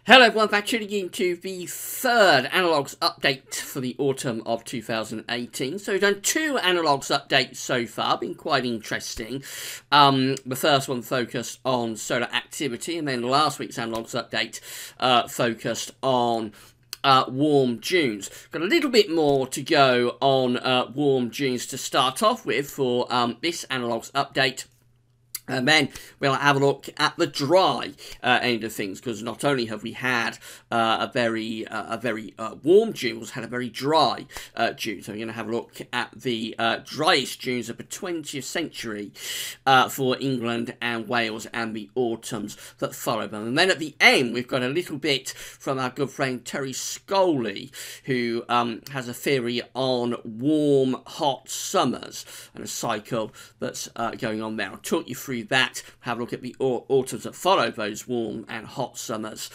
Hello everyone, thanks for tuning in to the third Analogues update for the autumn of 2018. So we've done two Analogues updates so far, been quite interesting. The first one focused on solar activity, and then last week's Analogues update focused on warm Junes. Got a little bit more to go on warm Junes to start off with for this Analogues update. And then we'll have a look at the dry end of things, because not only have we had a very warm June, we've had a very dry June. So we're going to have a look at the driest Junes of the 20th century for England and Wales and the autumns that follow them. And then at the end, we've got a little bit from our good friend Terry Scoley, who has a theory on warm, hot summers and a cycle that's going on there. I'll talk you through that, have a look at the autumns that follow those warm and hot summers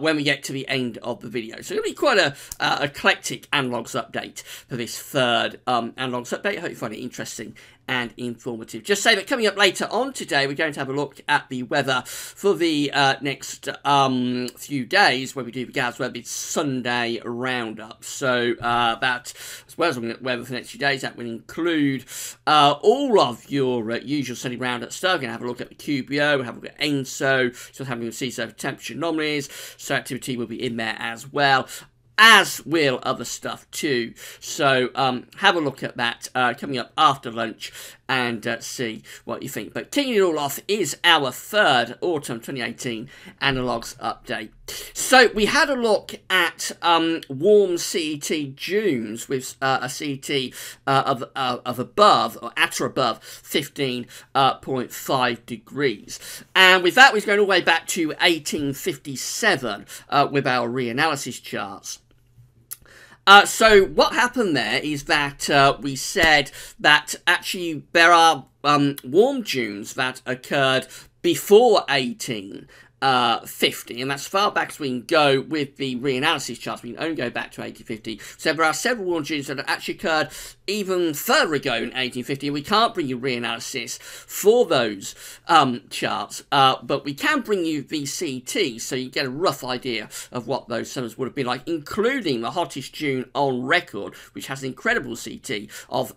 when we get to the end of the video. So it'll be quite a eclectic Analogues update for this third Analogues update. I hope you find it interesting and informative. Just say that coming up later on today, we're going to have a look at the weather for the next few days when we do the Gaz Weather Sunday roundup. So that, as well as looking at weather for the next few days, that will include all of your usual sunny roundup stuff. We're going to have a look at the QBO, we'll have a look at ENSO, so having a see surface temperature anomalies, so activity will be in there as well, as will other stuff too. So have a look at that coming up after lunch and see what you think. But kicking it all off is our third autumn 2018 Analogues update. So we had a look at warm CET Junes with a CET of above, or at or above 15.5 degrees. And with that, we're going all the way back to 1857 with our reanalysis charts. So what happened there is that we said that actually there are warm Junes that occurred before 1850, and that's far back as we can go with the reanalysis charts. We can only go back to 1850. So there are several warm Junes that have actually occurred even further ago in 1850, and we can't bring you reanalysis for those charts, but we can bring you the CT, so you get a rough idea of what those summers would have been like, including the hottest June on record, which has an incredible CT of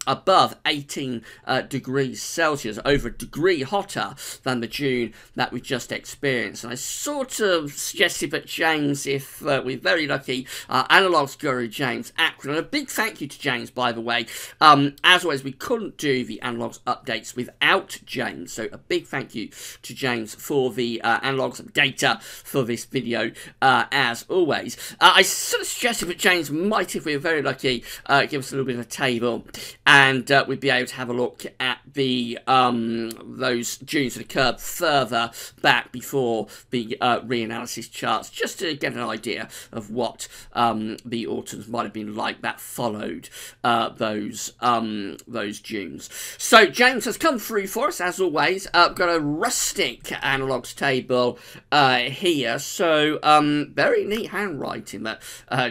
above 18 degrees Celsius, over a degree hotter than the June that we just experienced. And I sort of suggested that James, if we're very lucky, Analogues guru James Ackland, and a big thank you to James, by the way. As always, we couldn't do the Analogues updates without James, so a big thank you to James for the Analogues data for this video, as always. I sort of suggested that James might, if we were very lucky, give us a little bit of a table, and we'd be able to have a look at the those Junes that occurred further back before the reanalysis charts, just to get an idea of what the autumns might have been like that followed those Junes. So James has come through for us, as always. Got a rustic Analogues table here, so very neat handwriting that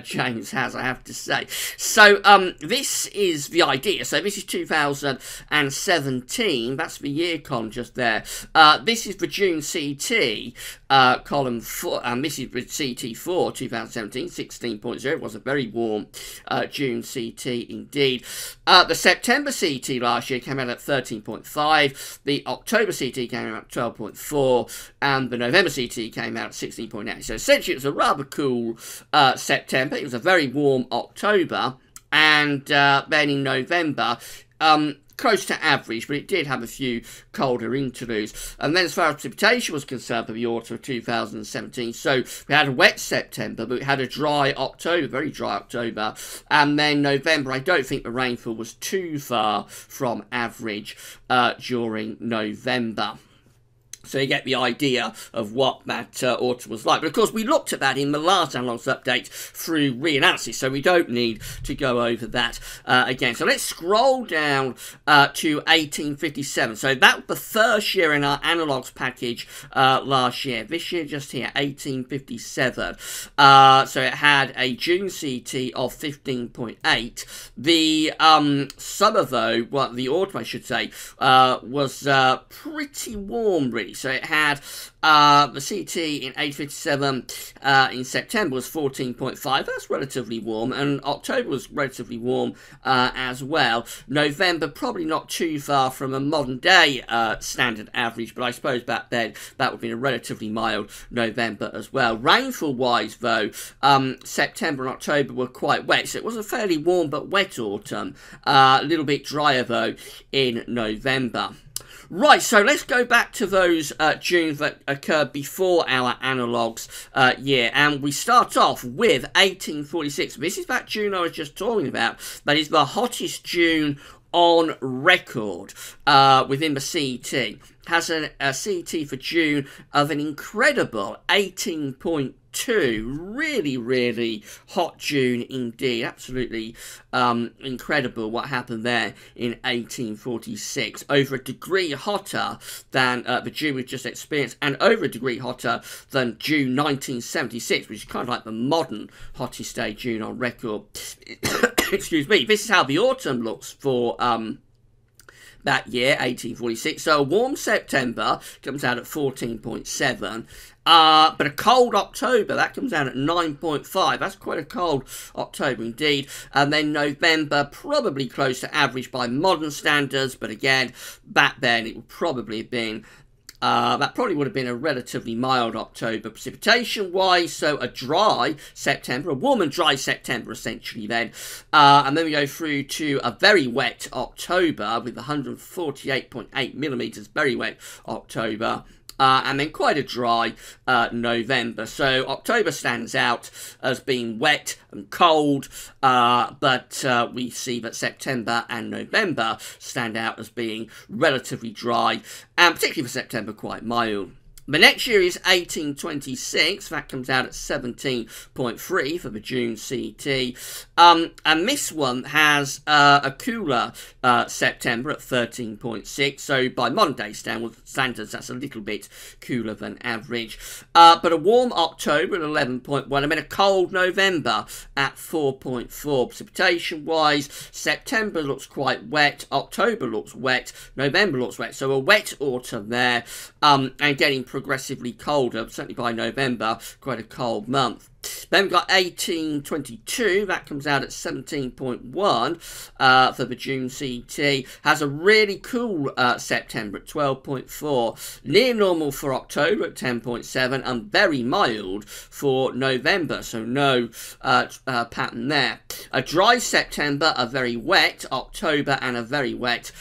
James has, I have to say. So this is the idea. So this is 2017, that's the year column just there. This is the June CT column 4, and this is the CT for 2017, 16.0. It was a very warm June CT indeed. The September CT last year came out at 13.5, the October CT came out at 12.4, and the November CT came out at 16.8. So essentially it was a rather cool September. It was a very warm October, and then in November, close to average, but it did have a few colder interludes. And then as far as precipitation was concerned for the autumn of 2017, so we had a wet September, but we had a dry October, very dry October, and then November, I don't think the rainfall was too far from average during November. So you get the idea of what that autumn was like. But of course, we looked at that in the last Analogues update through reanalysis, so we don't need to go over that again. So let's scroll down to 1857. So that was the first year in our Analogues package last year. This year, just here, 1857. So it had a June CT of 15.8. The summer, though, well, the autumn, I should say, was pretty warm, really. really. So it had the CT in 1857 in September was 14.5. That's relatively warm, and October was relatively warm as well. November probably not too far from a modern day standard average, but I suppose back then that would have been a relatively mild November as well. Rainfall wise though, September and October were quite wet, so it was a fairly warm but wet autumn. A little bit drier though in November. Right, so let's go back to those Junes that occurred before our analogues year, and we start off with 1846. This is that June I was just talking about. That is the hottest June on record within the CET. Has a CET for June of an incredible 18.2. Really, really hot June indeed. Absolutely incredible what happened there in 1846. Over a degree hotter than the June we've just experienced, and over a degree hotter than June 1976, which is kind of like the modern hottest day June on record. Excuse me. This is how the autumn looks for that year, 1846. So a warm September comes out at 14.7. But a cold October, that comes out at 9.5. That's quite a cold October indeed. And then November, probably close to average by modern standards. But again, back then it would probably have been that probably would have been a relatively mild October precipitation-wise, so a dry September, a warm and dry September essentially then. And then we go through to a very wet October with 148.8 millimetres, very wet October. And then quite a dry November. So October stands out as being wet and cold, but we see that September and November stand out as being relatively dry, and particularly for September, quite mild. The next year is 1826. That comes out at 17.3 for the June CT. And this one has a cooler September at 13.6. So by modern day standards, that's a little bit cooler than average. But a warm October at 11.1. And then a cold November at 4.4. Precipitation-wise, September looks quite wet. October looks wet. November looks wet. So a wet autumn there. And getting progressively colder, certainly by November, quite a cold month. Then we've got 1822, that comes out at 17.1 for the June CT. Has a really cool September at 12.4. Near normal for October at 10.7, and very mild for November, so no pattern there. A dry September, a very wet October, and a very wet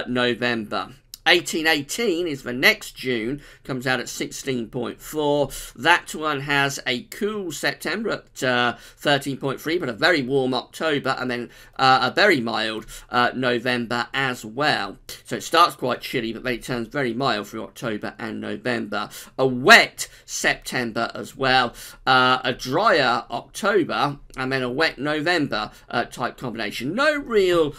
November. 1818 is the next June, comes out at 16.4. That one has a cool September at 13.3, but a very warm October, and then a very mild November as well. So it starts quite chilly, but then it turns very mild through October and November. A wet September as well, a drier October, and then a wet November type combination. No real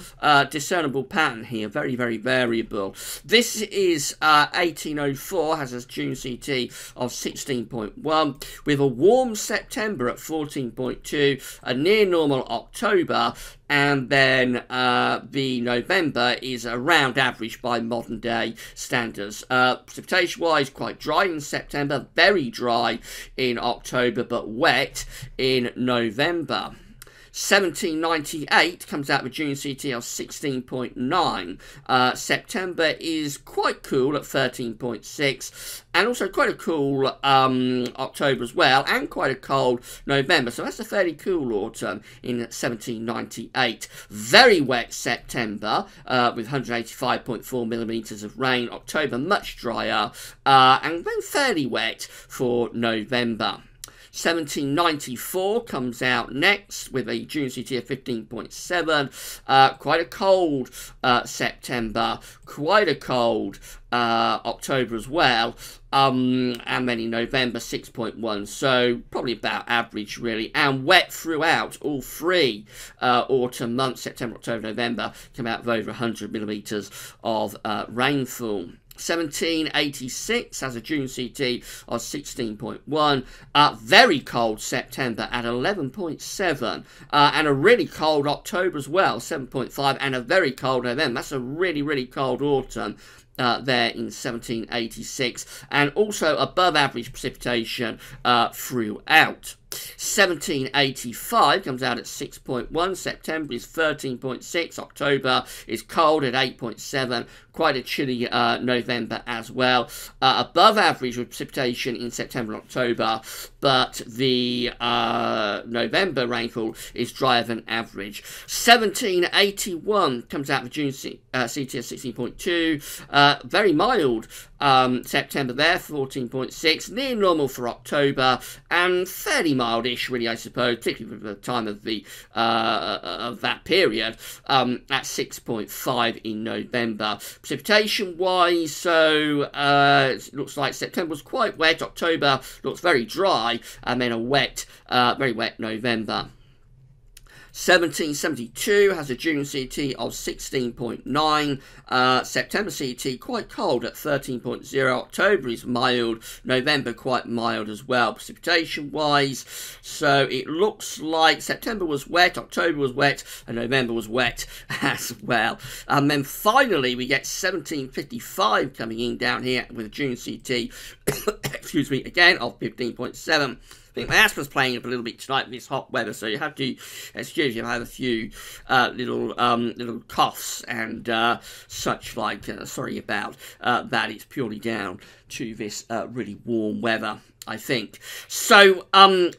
discernible pattern here, very, very variable. This is 1804, has a June CT of 16.1, with a warm September at 14.2, a near normal October, and then the November is around average by modern day standards. Precipitation wise, quite dry in September, very dry in October, but wet in November. 1798 comes out with June CT of 16.9. September is quite cool at 13.6, and also quite a cool October as well, and quite a cold November. So that's a fairly cool autumn in 1798. Very wet September with 185.4 millimetres of rain. October much drier, and then fairly wet for November. 1794 comes out next with a June CT of 15.7. Quite a cold September, quite a cold October as well, and then in November 6.1, so probably about average really, and wet throughout all three autumn months. September, October, November come out with over 100 millimetres of rainfall. 1786 has a June CT of 16.1, very cold September at 11.7, and a really cold October as well, 7.5, and a very cold November. That's a really, really cold autumn there in 1786, and also above average precipitation throughout. 1785 comes out at 6.1, September is 13.6, October is cold at 8.7, quite a chilly November as well. Above average with precipitation in September and October, but the November rainfall is drier than average. 1781 comes out for June CT at 16.2, very mild September there, 14.6, near normal for October, and fairly mildish, really, I suppose, particularly for the time of the of that period, at 6.5 in November. Precipitation-wise, so it looks like September was quite wet, October looks very dry, and then a wet, very wet November. 1772 has a June CT of 16.9, September CT quite cold at 13.0, October is mild, November quite mild as well, precipitation-wise. So it looks like September was wet, October was wet, and November was wet as well. And then finally we get 1755 coming in down here with a June CT, excuse me, again of 15.7. I think my asthma's playing up a little bit tonight with this hot weather, so you have to excuse me if I have a few little coughs and such like. Sorry about that. It's purely down to this really warm weather, I think. So,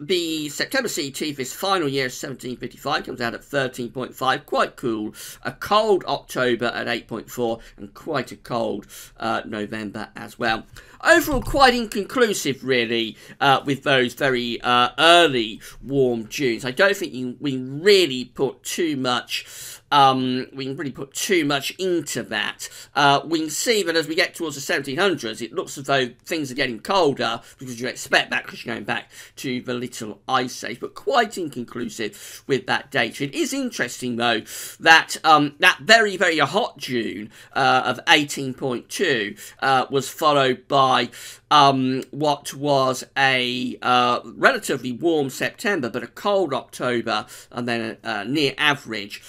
the September CT for this final year, 1755, comes out at 13.5, quite cool. A cold October at 8.4, and quite a cold November as well. Overall, quite inconclusive, really, with those very early warm Junes. I don't think we really put too much we can really put too much into that. We can see that as we get towards the 1700s, it looks as though things are getting colder, because you expect that because you're going back to the Little Ice Age, but quite inconclusive with that data. It is interesting, though, that that very, very hot June of 18.2 was followed by what was a relatively warm September, but a cold October, and then a near average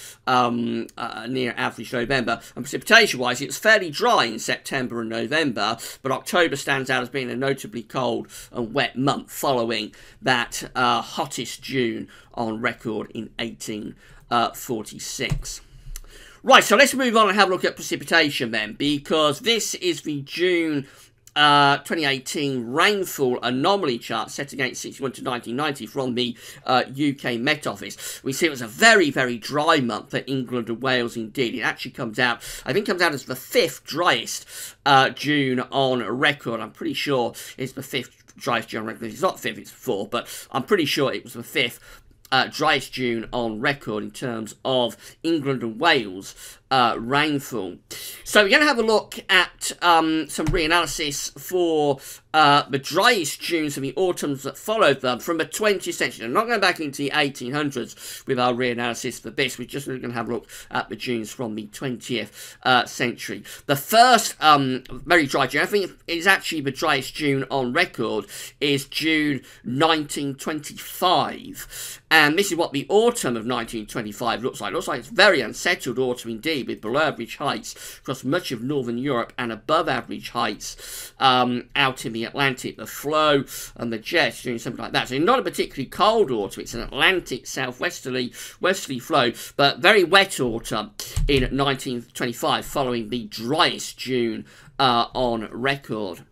November. And precipitation-wise, it was fairly dry in September and November, but October stands out as being a notably cold and wet month, following that hottest June on record in 1846. Right, so let's move on and have a look at precipitation then, because this is the June 2018 rainfall anomaly chart set against 61 to 1990 from the UK Met Office. We see it was a very, very dry month for England and Wales indeed. It actually comes out, I think comes out as the 5th driest June on record. I'm pretty sure it's the 5th driest June on record. It's not 5th, it's 4, but I'm pretty sure it was the 5th driest June on record in terms of England and Wales rainfall. So we're going to have a look at some reanalysis for the driest Junes and the autumns that followed them from the 20th century. I'm not going back into the 1800s with our reanalysis for this. We're just going to have a look at the Junes from the 20th century. The first very dry June, I think it is actually the driest June on record, is June 1925. And this is what the autumn of 1925 looks like. It looks like it's a very unsettled autumn indeed, with below average heights across much of northern Europe and above average heights out in the Atlantic. The flow and the jet doing something like that. So not a particularly cold autumn. It's an Atlantic southwesterly flow, but very wet autumn in 1925, following the driest June on record.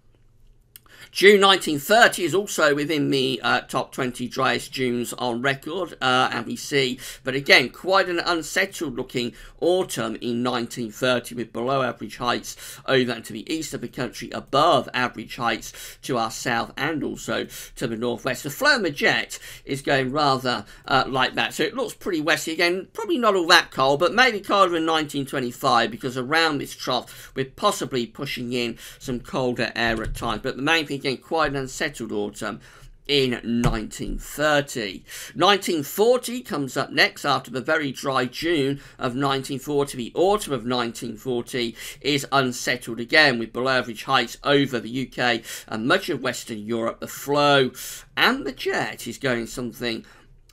June 1930 is also within the top 20 driest Junes on record, and we see, but again, quite an unsettled looking autumn in 1930, with below average heights over and to the east of the country, above average heights to our south and also to the northwest. The flow and the jet is going rather like that, so it looks pretty westy again, probably not all that cold, but maybe colder in 1925, because around this trough we're possibly pushing in some colder air at times, but the main thing, again, quite an unsettled autumn in 1930. 1940 comes up next after the very dry June of 1940. The autumn of 1940 is unsettled again, with below average heights over the UK and much of Western Europe. The flow and the jet is going something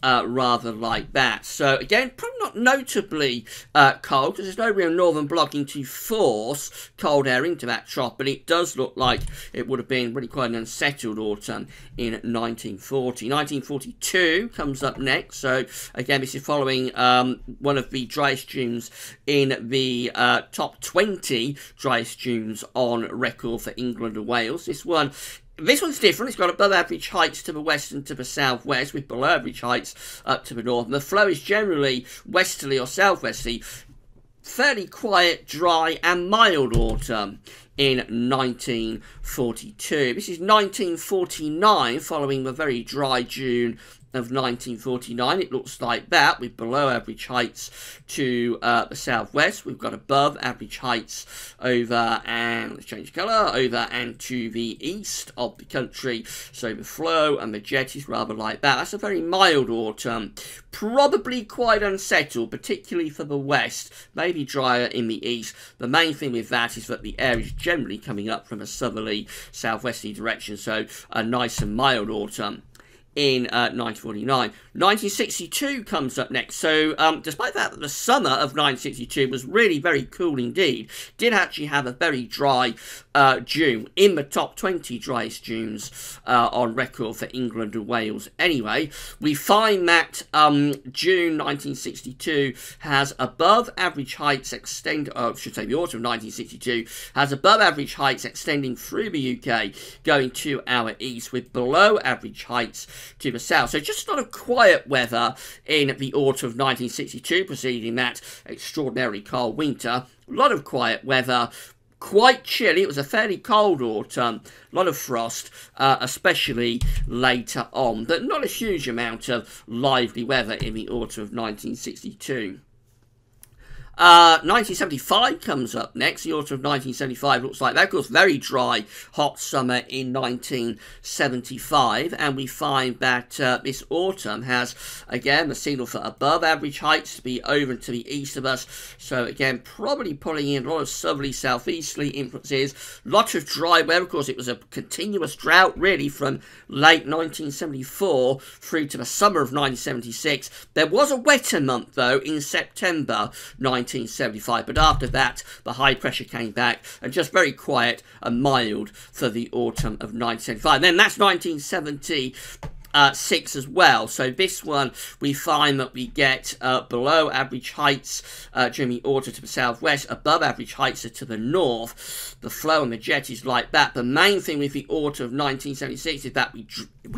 rather like that. So again, probably not notably cold, because there's no real northern blocking to force cold air into that trough, but it does look like it would have been really quite an unsettled autumn in 1940. 1942 comes up next. So again, this is following one of the driest Junes in the top 20 driest Junes on record for England and Wales. This one's different. It's got above average heights to the west and to the southwest, with below average heights up to the north. And the flow is generally westerly or southwesterly. Fairly quiet, dry and mild autumn in 1942. This is 1949, following the very dry June of 1949. It looks like that, with below average heights to the southwest. We've got above average heights over, and let's change colour, over and to the east of the country. So the flow and the jet is rather like that. That's a very mild autumn. Probably quite unsettled, particularly for the west, maybe drier in the east. The main thing with that is that the air is generally coming up from a southerly, southwesterly direction, so a nice and mild autumn in 1949. 1962 comes up next. So despite that, the summer of 1962 was really very cool indeed. Did actually have a very dry June, in the top 20 driest Junes on record for England and Wales. Anyway, we find that June 1962 has above average heights extend, I should say the autumn of 1962 has above average heights extending through the UK, going to our east, with below average heights to the south. So just a lot of quiet weather in the autumn of 1962, preceding that extraordinarily cold winter. A lot of quiet weather, quite chilly. It was a fairly cold autumn, a lot of frost, especially later on, but not a huge amount of lively weather in the autumn of 1962. 1975 comes up next. The autumn of 1975 looks like that. Of course, very dry, hot summer in 1975, and we find that this autumn has, again, the signal for above average heights to be over and to the east of us. So again, probably pulling in a lot of southerly, southeasterly influences. Lot of dry weather. Of course, it was a continuous drought, really, from late 1974 through to the summer of 1976. There was a wetter month, though, in September 1975, but after that the high pressure came back, and just very quiet and mild for the autumn of 1975. Then that's 1976 as well. So this one, we find that we get below average heights during the autumn to the southwest, above average heights to the north. The flow and the jet is like that. The main thing with the autumn of 1976 is that we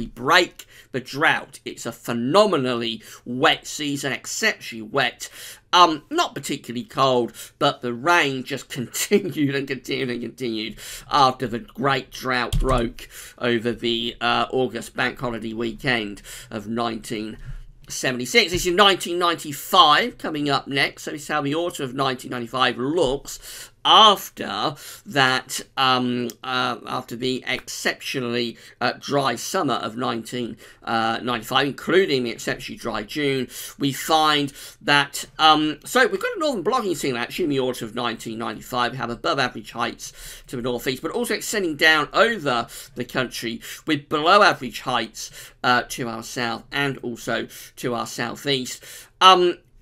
break the drought. It's a phenomenally wet season, exceptionally wet. Not particularly cold, but the rain just continued and continued and continued after the great drought broke over the August bank holiday weekend of 1976. This is 1995 coming up next. So this is how the autumn of 1995 looks after that, after the exceptionally dry summer of 1995, including the exceptionally dry June. We find that, so we've got a northern blocking signal actually in the autumn of 1995. We have above average heights to the northeast, but also extending down over the country with below average heights to our south and also to our southeast.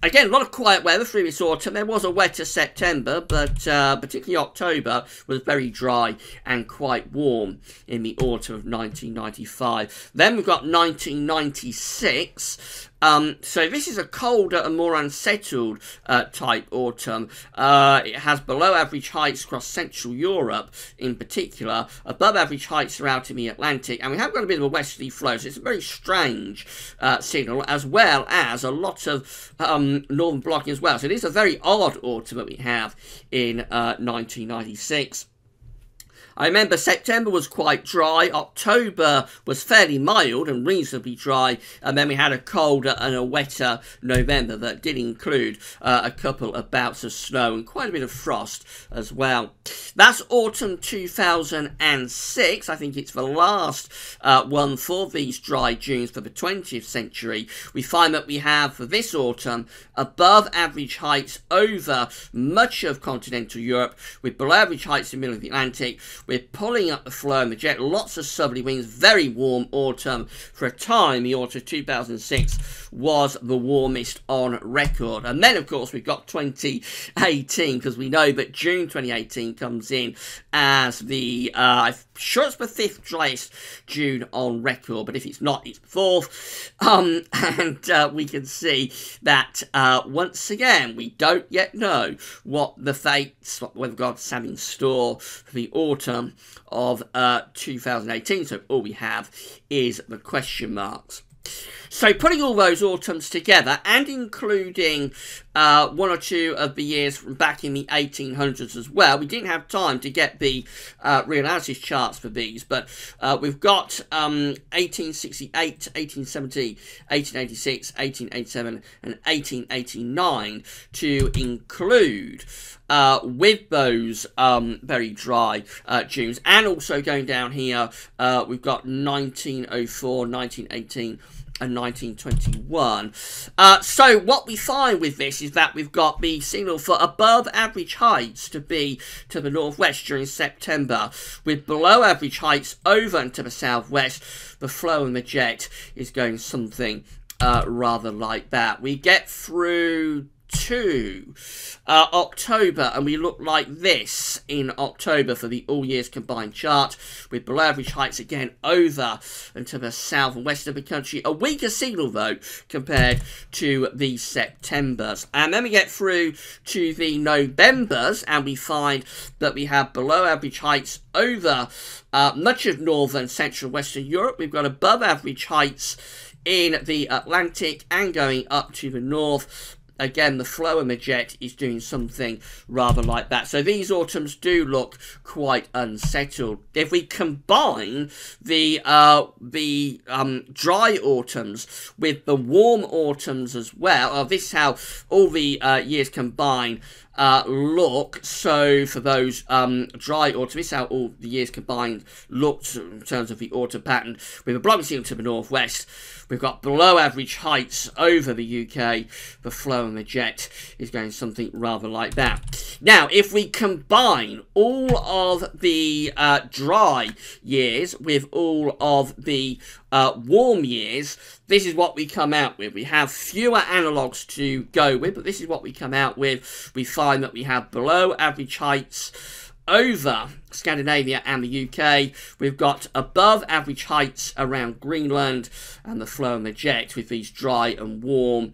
Again, a lot of quiet weather through this autumn. There was a wetter September, but particularly October was very dry and quite warm in the autumn of 1995. Then we've got 1996. So this is a colder and more unsettled type autumn. It has below average heights across Central Europe in particular, above average heights throughout in the Atlantic, and we have got a bit of a westerly flow, so it's a very strange signal, as well as a lot of northern blocking as well. So it is a very odd autumn that we have in 1996. I remember September was quite dry, October was fairly mild and reasonably dry, and then we had a colder and a wetter November that did include a couple of bouts of snow and quite a bit of frost as well. That's autumn 2006. I think it's the last one for these dry Junes for the 20th century. We find that we have, for this autumn, above average heights over much of continental Europe, with below average heights in the middle of the Atlantic. we're pulling up the flow and the jet, lots of southerly winds, very warm autumn. For a time, the autumn of 2006 was the warmest on record. And then, of course, we've got 2018, because we know that June 2018 comes in as the, I'm sure it's the 5th driest June on record, but if it's not, it's the 4th. And we can see that once again, we don't yet know what the fates, what God's having in store for the autumn of 2018. So all we have is the question marks. So putting all those autumns together and including one or two of the years from back in the 1800s as well, we didn't have time to get the reanalysis charts for these, but we've got 1868, 1870, 1886, 1887 and 1889 to include with those very dry Junes. And also going down here, we've got 1904, 1918 and 1921. So what we find with this is that we've got the signal for above average heights to be to the northwest during September, with below average heights over and to the southwest. The flow and the jet is going something rather like that. We get through to October, and we look like this in October for the all years combined chart, with below average heights again over and to the south and west of the country. A weaker signal though compared to the Septembers. And then we get through to the Novembers, and we find that we have below average heights over much of northern, central, western Europe. We've got above average heights in the Atlantic and going up to the north. Again, the flow and the jet is doing something rather like that. So these autumns do look quite unsettled. If we combine the dry autumns with the warm autumns as well, this is how all the years combine look. So for those dry autumn, this is how all the years combined looked in terms of the autumn pattern, with a blowing signal to the northwest. We've got below average heights over the UK. The flow and the jet is going something rather like that. Now, if we combine all of the dry years with all of the warm years, this is what we come out with. We have fewer analogues to go with, but this is what we come out with. We find that we have below average heights over Scandinavia and the UK. We've got above average heights around Greenland, and the flow and the jet with these dry and warm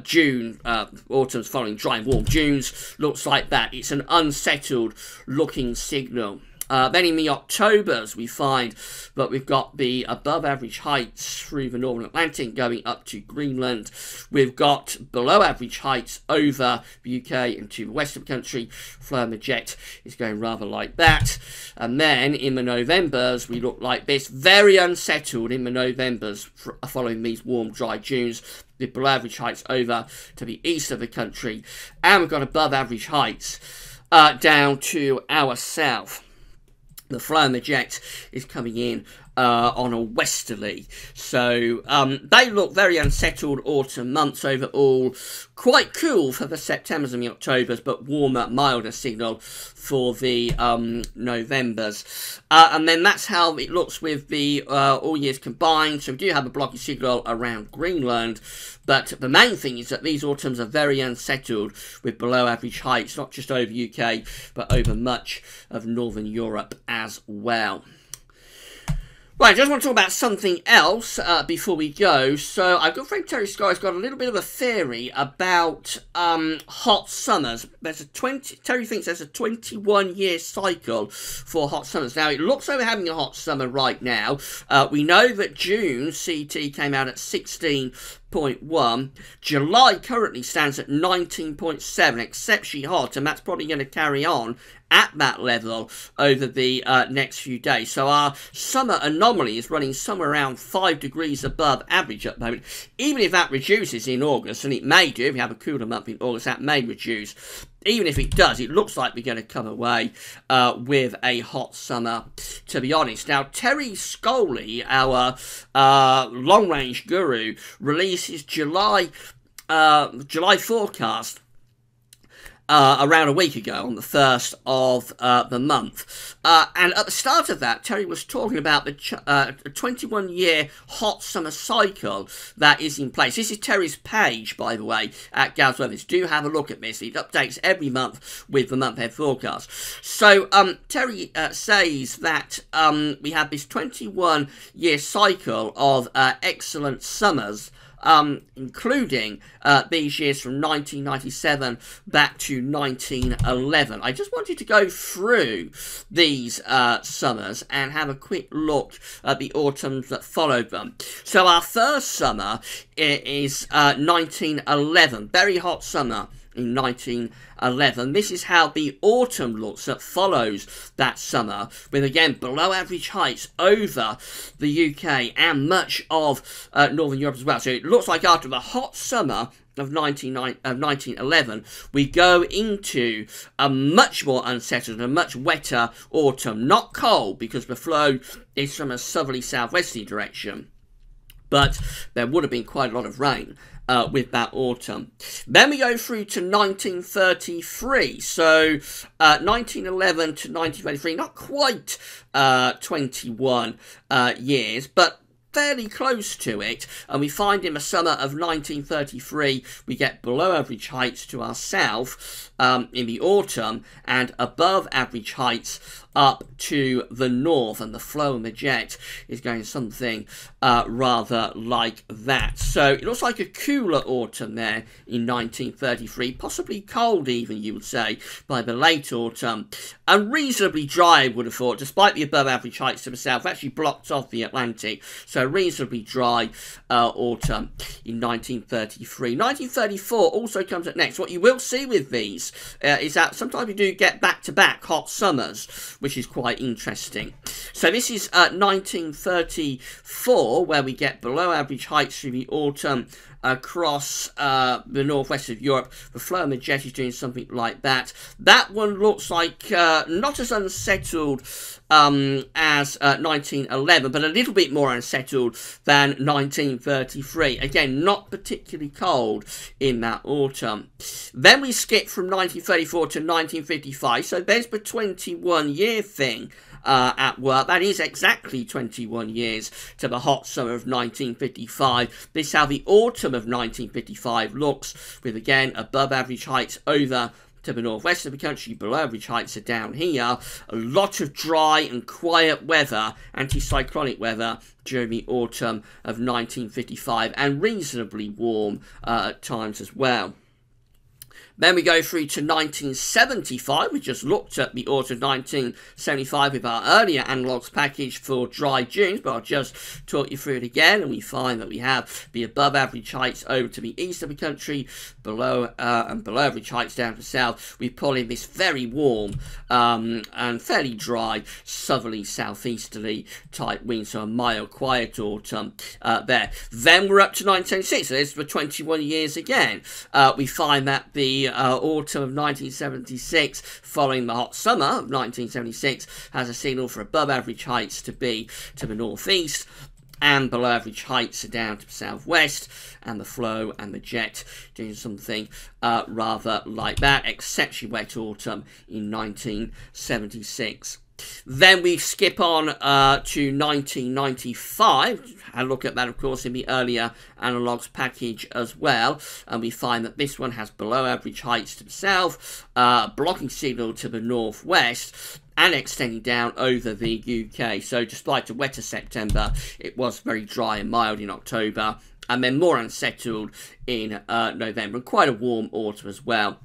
June, autumns following dry and warm Junes. Looks like that. It's an unsettled looking signal. Then in the Octobers, we find that we've got the above average heights through the Northern Atlantic going up to Greenland. We've got below average heights over the UK and to the west of the country. Flow and the jet is going rather like that. And then in the Novembers, we look like this. Very unsettled in the Novembers following these warm, dry Junes, with below average heights over to the east of the country. And we've got above average heights down to our south. The flow and the jet is coming in on a westerly. So they look very unsettled autumn months overall. Quite cool for the Septembers and the Octobers, but warmer, milder signal for the Novembers. And then that's how it looks with the all years combined. So we do have a blocky signal around Greenland, but the main thing is that these autumns are very unsettled with below average heights, not just over UK, but over much of Northern Europe as well. Right, I just want to talk about something else before we go. So I've got friend Terry Sky's got a little bit of a theory about hot summers. There's Terry thinks there's a 21-year cycle for hot summers. Now, it looks like we're having a hot summer right now. We know that June CT came out at 16.1. July currently stands at 19.7, exceptionally hot, and that's probably going to carry on at that level over the next few days. So our summer anomaly is running somewhere around 5 degrees above average at the moment. Even if that reduces in August, and it may do, if we have a cooler month in August, that may reduce. Even if it does, it looks like we're going to come away with a hot summer, to be honest. Now, Terry Scoley, our long-range guru, released his July forecast. around a week ago on the 1st of the month. And at the start of that, Terry was talking about the 21-year hot summer cycle that is in place. This is Terry's page, by the way, at GWV. Do have a look at this. It updates every month with the month-ahead forecast. So Terry says that we have this 21-year cycle of excellent summers, including these years from 1997 back to 1911. I just wanted to go through these summers and have a quick look at the autumns that followed them. So our first summer is 1911, very hot summer in 1911. This is how the autumn looks that follows that summer, with again below average heights over the UK and much of Northern Europe as well. So it looks like after the hot summer of 1911, we go into a much more unsettled and much wetter autumn. Not cold, because the flow is from a southerly southwesterly direction, but there would have been quite a lot of rain with that autumn. Then we go through to 1933. So 1911 to 1933, not quite 21 years, but fairly close to it, and we find in the summer of 1933 we get below average heights to our south in the autumn, and above average heights up to the north, and the flow and the jet is going something rather like that. So it looks like a cooler autumn there in 1933, possibly cold even, you would say, by the late autumn, and reasonably dry, I would have thought, despite the above average heights to the south, actually blocked off the Atlantic. So reasonably dry autumn in 1933. 1934 also comes up next. What you will see with these is that sometimes you do get back-to-back hot summers, which is quite interesting. So this is 1934, where we get below average heights through the autumn across the northwest of Europe. The flow and the jet is doing something like that. That one looks like not as unsettled as 1911, but a little bit more unsettled than 1933. Again, not particularly cold in that autumn. Then we skip from 1934 to 1955, so there's the 21-year thing at work. That is exactly 21 years to the hot summer of 1955. This is how the autumn of 1955 looks, with again above average heights over to the northwest of the country, below average heights are down here. A lot of dry and quiet weather, anticyclonic weather, during the autumn of 1955, and reasonably warm at times as well. Then we go through to 1975. We just looked at the autumn of 1975 with our earlier analogues package for Driest June, but I'll just talk you through it again, and we find that we have the above average heights over to the east of the country, below average heights down to south. We pull in this very warm and fairly dry southerly southeasterly type wind, so a mild, quiet autumn there. Then we're up to 1976, so there's the 21 years again. We find that the autumn of 1976, following the hot summer of 1976, has a signal for above average heights to be to the northeast, and below average heights are down to the southwest, and the flow and the jet doing something rather like that. Exceptionally wet autumn in 1976. Then we skip on to 1995. I look at that, of course, in the earlier analogues package as well, and we find that this one has below average heights to the south, blocking signal to the northwest, and extending down over the UK. So despite a wetter September, it was very dry and mild in October, and then more unsettled in November, and quite a warm autumn as well.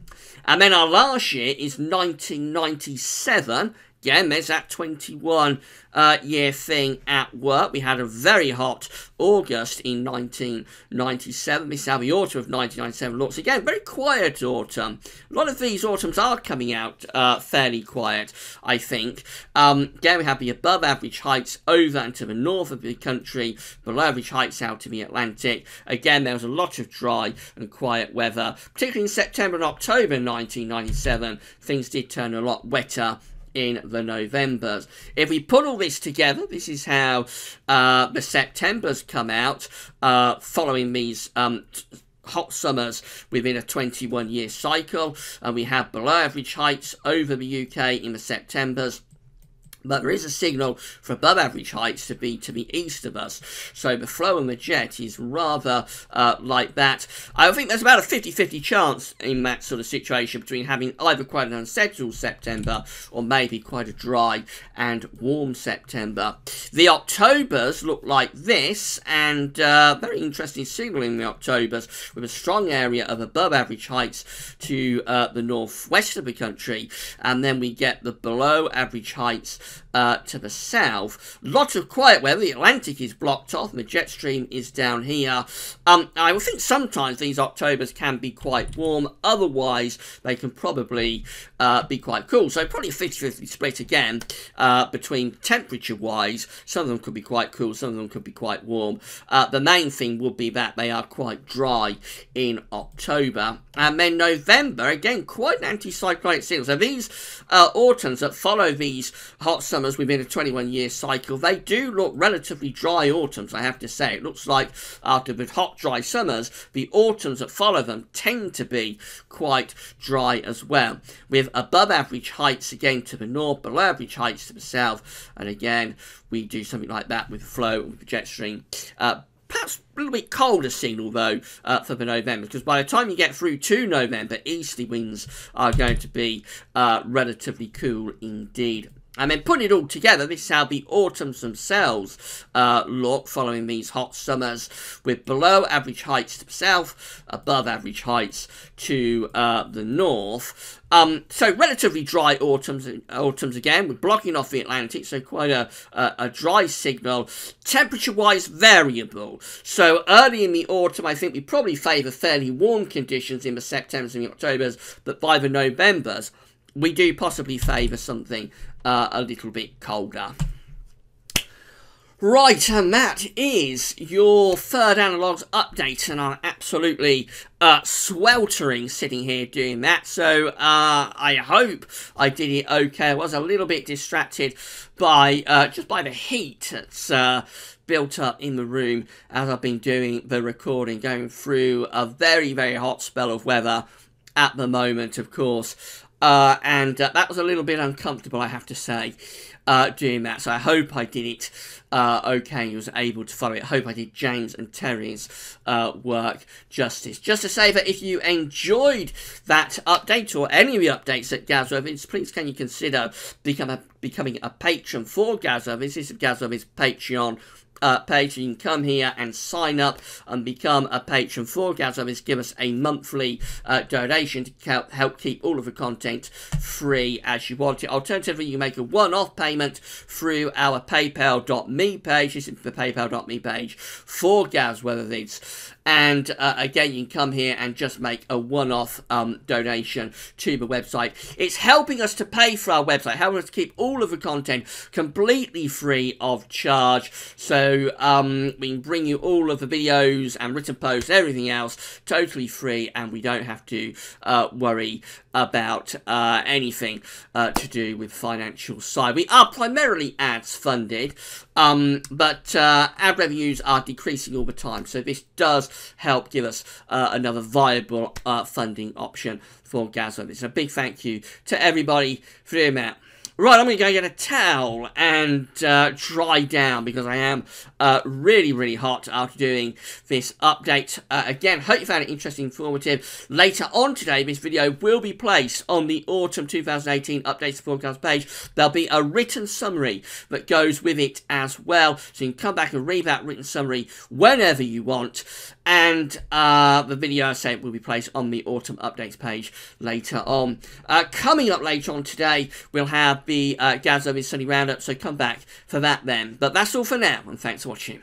And then our last year is 1997. Again, there's that 21-year thing at work. We had a very hot August in 1997. This is how the autumn of 1997 looks. Again, very quiet autumn. A lot of these autumns are coming out fairly quiet, I think. Again, we have the above average heights over and to the north of the country, below average heights out to the Atlantic. Again, there was a lot of dry and quiet weather, particularly in September and October 1997. Things did turn a lot wetter in the Novembers. If we put all this together, this is how the Septembers come out following these hot summers within a 21-year cycle, and we have below average heights over the UK in the Septembers. But there is a signal for above average heights to be east of us. So the flow on the jet is rather like that. I think there's about a 50-50 chance in that sort of situation between having either quite an unsettled September or maybe quite a dry and warm September. The Octobers look like this, and very interesting signal in the Octobers with a strong area of above average heights to the northwest of the country, and then we get the below average heights to the south. Lots of quiet weather. The Atlantic is blocked off and the jet stream is down here. I would think sometimes these Octobers can be quite warm. Otherwise, they can probably be quite cool. So probably a 50-50 split again between temperature-wise. Some of them could be quite cool. Some of them could be quite warm. The main thing would be that they are quite dry in October. And then November, again, quite an anticyclonic signal. So these autumns that follow these hot summers within a 21-year cycle, they do look relatively dry autumns, I have to say. It looks like after the hot, dry summers, the autumns that follow them tend to be quite dry as well, with above average heights again to the north, below average heights to the south, and again, we do something like that with the flow with the jet stream. Perhaps a little bit colder signal, though, for the November, because by the time you get through to November, easterly winds are going to be relatively cool indeed. And then putting it all together, this is how the autumns themselves look following these hot summers, with below average heights to the south, above average heights to the north. So relatively dry autumns again, we're blocking off the Atlantic, so quite a dry signal. Temperature-wise, variable. So early in the autumn, I think we probably favour fairly warm conditions in the Septembers and the Octobers, but by the Novembers, we do possibly favour something a little bit colder. Right, and that is your third Analogues update, and I'm absolutely sweltering sitting here doing that, so I hope I did it okay. I was a little bit distracted by just by the heat that's built up in the room as I've been doing the recording, going through a very, very hot spell of weather at the moment, of course. And that was a little bit uncomfortable, I have to say, doing that. So I hope I did it okay and was able to follow it. I hope I did James and Terry's work justice. Just to say that if you enjoyed that update or any of the updates at GWV, please can you consider becoming a patron for GWV. This is GWV's Patreon page. You can come here and sign up and become a patron for GWV. Give us a monthly donation to help keep all of the content free as you want it. Alternatively, you make a one-off payment through our paypal.me page. This is the paypal.me page for GWV. And again, you can come here and just make a one-off donation to the website. It's helping us to pay for our website, helping us to keep all of the content completely free of charge. So we can bring you all of the videos and written posts, everything else, totally free, and we don't have to worry about anything to do with financial side. We are primarily ads funded, but ad revenues are decreasing all the time, so this does help give us another viable funding option for GWV. So a big thank you to everybody for doing that. Right, I'm going to go get a towel and dry down because I am really, really hot after doing this update. Again, hope you found it interesting, informative. Later on today, this video will be placed on the Autumn 2018 Updates Forecast page. There'll be a written summary that goes with it as well. So you can come back and read that written summary whenever you want. And the video, I say, will be placed on the Autumn Updates page later on. Coming up later on today, we'll have the GWV Sunny Roundup, so come back for that then. But that's all for now, and thanks for watching.